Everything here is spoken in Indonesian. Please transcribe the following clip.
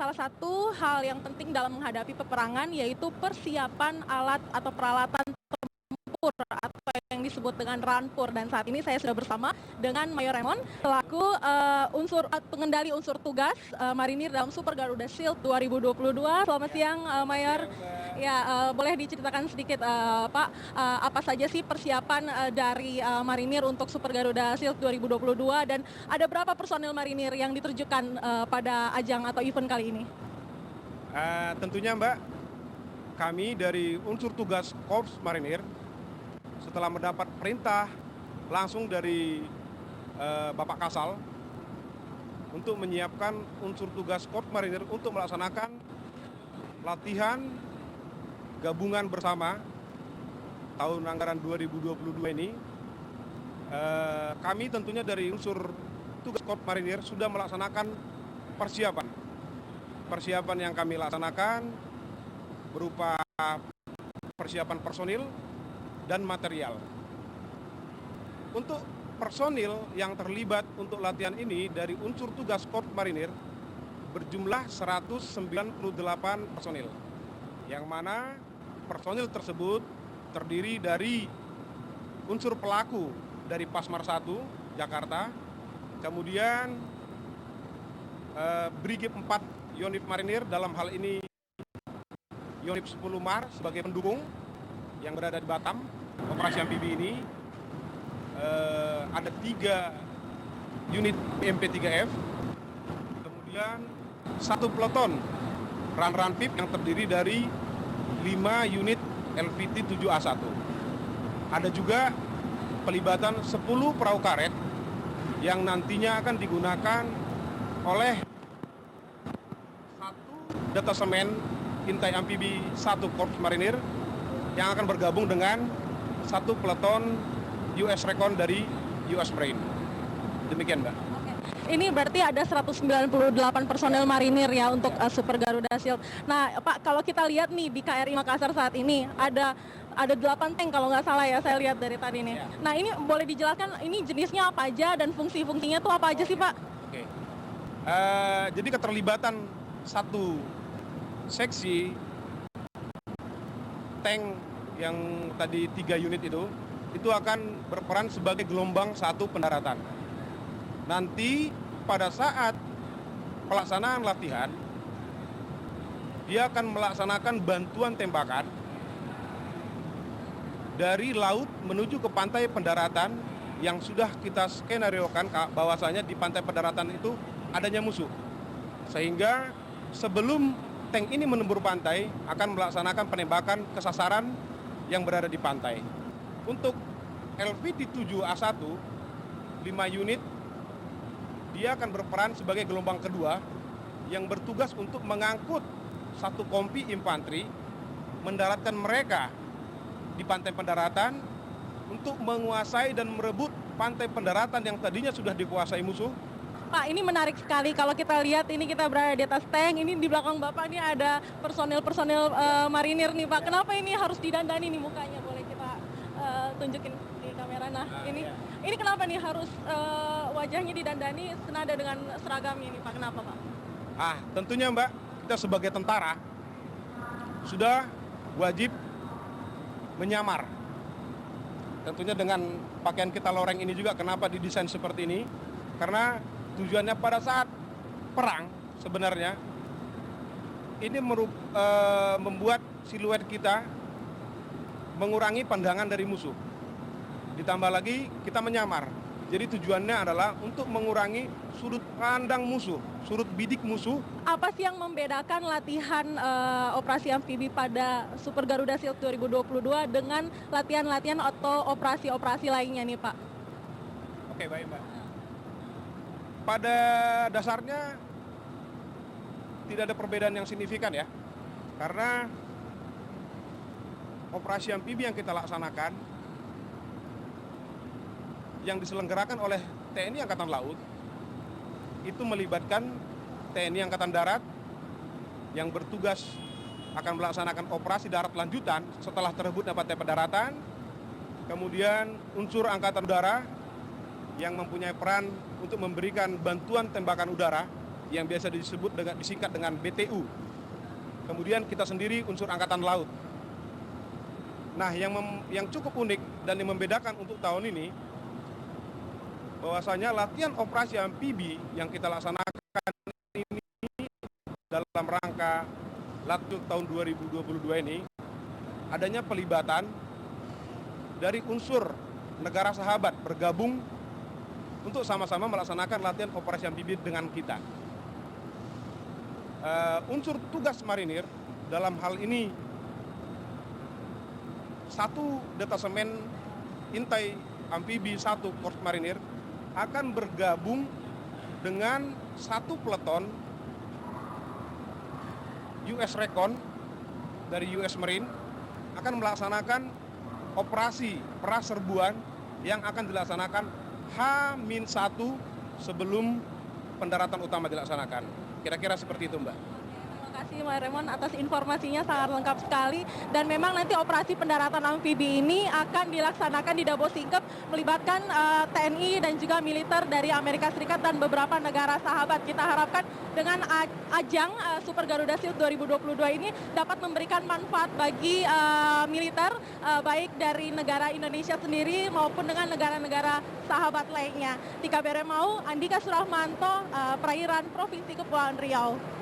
salah satu hal yang penting dalam menghadapi peperangan yaitu persiapan alat atau peralatan tempur atau yang disebut dengan rampur, dan saat ini saya sudah bersama dengan Mayor Raymond selaku pengendali unsur tugas marinir dalam Super Garuda Shield 2022. Selamat siang Mayor. Ya, boleh diceritakan sedikit Pak, apa saja sih persiapan dari marinir untuk Super Garuda Shield 2022 dan ada berapa personil marinir yang diterjunkan pada ajang atau event kali ini? Tentunya Mbak, kami dari unsur tugas Korps Marinir setelah mendapat perintah langsung dari Bapak Kasal untuk menyiapkan unsur tugas Korps Marinir untuk melaksanakan latihan gabungan bersama tahun anggaran 2022 ini. Kami tentunya dari unsur tugas Korps Marinir sudah melaksanakan persiapan yang kami laksanakan berupa persiapan personil dan material. Untuk personil yang terlibat untuk latihan ini dari unsur tugas Korps Marinir berjumlah 198 personil, yang mana personil tersebut terdiri dari unsur pelaku dari Pasmar 1 Jakarta, kemudian Brigif 4 Yonif Marinir, dalam hal ini Yonif 10 Mar sebagai pendukung yang berada di Batam operasi amfibi ini. Ada 3 unit MP3F, kemudian 1 peloton Ran Pip yang terdiri dari 5 unit LVT 7A1. Ada juga pelibatan 10 perahu karet yang nantinya akan digunakan oleh 1 detasemen intai amfibi 1 Korps Marinir yang akan bergabung dengan 1 peleton US Recon dari US Marine. Demikian Mbak. Ini berarti ada 198 personel marinir ya untuk Super Garuda Shield. Nah Pak, kalau kita lihat nih di KRI Makassar saat ini ada 8 tank kalau nggak salah ya, saya lihat dari tadi nih. Ya. Nah ini boleh dijelaskan ini jenisnya apa aja dan fungsi-fungsinya tuh apa aja sih Pak? Oke. Jadi keterlibatan satu seksi tank yang tadi 3 unit itu akan berperan sebagai gelombang 1 pendaratan. Nanti pada saat pelaksanaan latihan, dia akan melaksanakan bantuan tembakan dari laut menuju ke pantai pendaratan yang sudah kita skenariokan bahwasanya di pantai pendaratan itu adanya musuh. Sehingga sebelum tank ini menembur pantai akan melaksanakan penembakan ke sasaran yang berada di pantai. Untuk LVT 7A1 5 unit, dia akan berperan sebagai gelombang kedua yang bertugas untuk mengangkut 1 kompi infanteri, mendaratkan mereka di pantai pendaratan untuk menguasai dan merebut pantai pendaratan yang tadinya sudah dikuasai musuh. Pak, ini menarik sekali kalau kita lihat ini kita berada di atas tank, ini di belakang Bapak ini ada personil-personil marinir nih Pak. Kenapa ini harus didandani nih mukanya? Boleh kita tunjukin di kamera. Nah, ini kenapa nih harus wajahnya didandani senada dengan seragamnya nih Pak? Kenapa Pak? Tentunya Mbak, kita sebagai tentara sudah wajib menyamar. Tentunya dengan pakaian kita loreng ini juga kenapa didesain seperti ini? Karena tujuannya pada saat perang sebenarnya ini membuat siluet kita mengurangi pandangan dari musuh. Ditambah lagi kita menyamar. Jadi tujuannya adalah untuk mengurangi sudut pandang musuh, sudut bidik musuh. Apa sih yang membedakan latihan operasi amfibi pada Super Garuda Shield 2022 dengan latihan-latihan atau operasi-operasi lainnya nih Pak? Oke, baik Mbak. Pada dasarnya tidak ada perbedaan yang signifikan ya, karena operasi amfibi yang kita laksanakan yang diselenggarakan oleh TNI Angkatan Laut itu melibatkan TNI Angkatan Darat yang bertugas akan melaksanakan operasi darat lanjutan setelah terebutnya pantai pendaratan, kemudian unsur Angkatan Udara yang mempunyai peran untuk memberikan bantuan tembakan udara yang biasa disingkat dengan BTU. Kemudian kita sendiri unsur Angkatan Laut. Nah, yang cukup unik dan yang membedakan untuk tahun ini, bahwasanya latihan operasi amfibi yang kita laksanakan ini dalam rangka Latjuk tahun 2022 ini, adanya pelibatan dari unsur negara sahabat bergabung untuk sama-sama melaksanakan latihan operasi amfibi dengan kita. Unsur tugas marinir dalam hal ini satu detasemen intai amfibi 1 Korps Marinir akan bergabung dengan satu peleton US Recon dari US Marine akan melaksanakan operasi praserbuan yang akan dilaksanakan H-1 sebelum pendaratan utama dilaksanakan. Kira-kira seperti itu, Mbak. Terima kasih Mas Raymond atas informasinya, sangat lengkap sekali. Dan memang nanti operasi pendaratan amfibi ini akan dilaksanakan di Dabo Singkep, melibatkan TNI dan juga militer dari Amerika Serikat dan beberapa negara sahabat. Kita harapkan dengan ajang Super Garuda Shield 2022 ini dapat memberikan manfaat bagi militer, baik dari negara Indonesia sendiri maupun dengan negara-negara sahabat lainnya. Tika Beremau, Andika Surahmanto, Perairan Provinsi Kepulauan Riau.